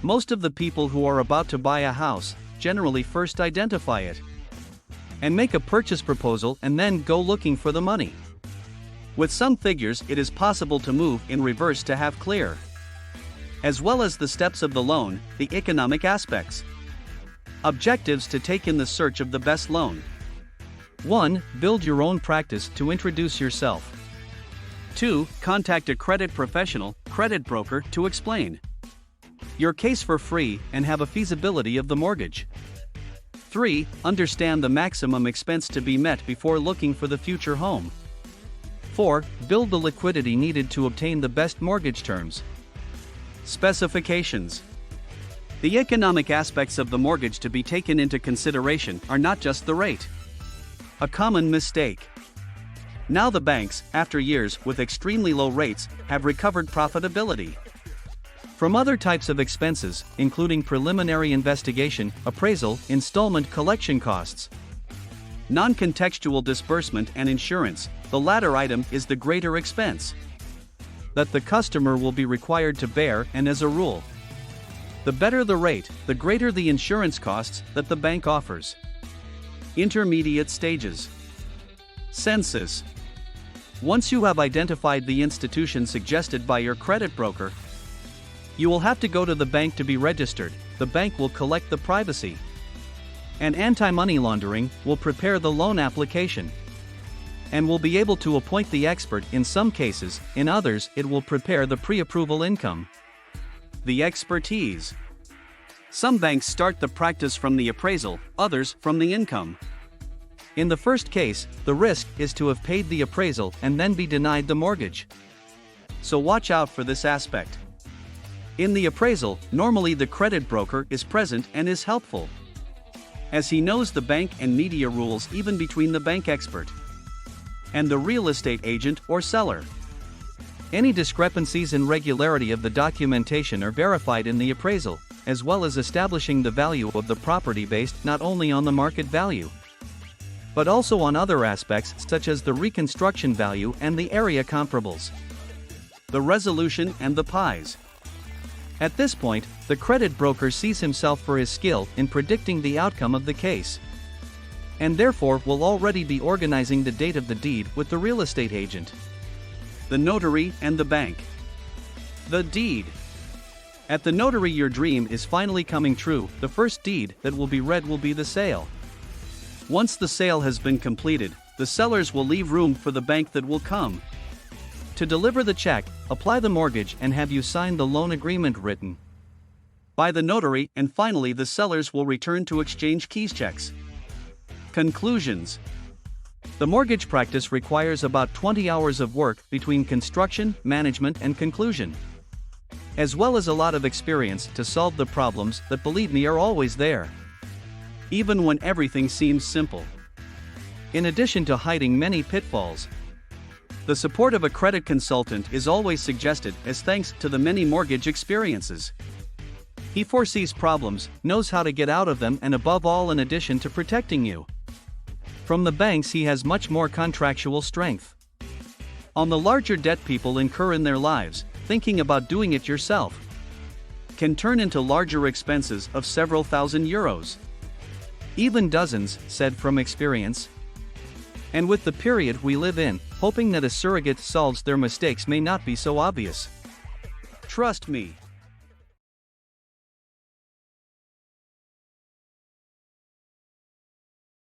Most of the people who are about to buy a house generally first identify it and make a purchase proposal and then go looking for the money. With some figures, it is possible to move in reverse to have clear, as well as the steps of the loan, the economic aspects. Objectives to take in the search of the best loan. 1. Build your own practice to introduce yourself. 2. Contact a credit professional, credit broker, to explain your case for free and have a feasibility of the mortgage. 3. Understand the maximum expense to be met before looking for the future home. 4. Build the liquidity needed to obtain the best mortgage terms. Specifications. The economic aspects of the mortgage to be taken into consideration are not just the rate. A common mistake. Now the banks, after years with extremely low rates, have recovered profitability from other types of expenses, including preliminary investigation, appraisal, installment collection costs, non-contextual disbursement and insurance. The latter item is the greater expense that the customer will be required to bear, and as a rule, the better the rate, the greater the insurance costs that the bank offers. Intermediate stages. Census. Once you have identified the institution suggested by your credit broker, you will have to go to the bank to be registered. The bank will collect the privacy and anti-money laundering, will prepare the loan application, and will be able to appoint the expert in some cases. In others, it will prepare the pre-approval income. The expertise. Some banks start the practice from the appraisal, others from the income. In the first case, the risk is to have paid the appraisal and then be denied the mortgage. So watch out for this aspect. In the appraisal, normally the credit broker is present and is helpful, as he knows the bank and media rules even between the bank expert and the real estate agent or seller. Any discrepancies in regularity of the documentation are verified in the appraisal, as well as establishing the value of the property based not only on the market value, but also on other aspects such as the reconstruction value and the area comparables. The resolution and the pies. At this point, the credit broker sees himself for his skill in predicting the outcome of the case, and therefore will already be organizing the date of the deed with the real estate agent, the notary, and the bank. The deed. At the notary, your dream is finally coming true. The first deed that will be read will be the sale. Once the sale has been completed, the sellers will leave room for the bank that will come to deliver the check, apply the mortgage, and have you sign the loan agreement written by the notary, and finally the sellers will return to exchange keys checks. Conclusions. The mortgage practice requires about 20 hours of work between construction, management, and conclusion, as well as a lot of experience to solve the problems that, believe me, are always there, even when everything seems simple. In addition to hiding many pitfalls, the support of a credit consultant is always suggested, as thanks to the many mortgage experiences, he foresees problems, knows how to get out of them, and above all, in addition to protecting you from the banks, he has much more contractual strength on the larger debt people incur in their lives. Thinking about doing it yourself can turn into larger expenses of several thousand euros, even dozens, said from experience. And with the period we live in, hoping that a surrogate solves their mistakes may not be so obvious. Trust me.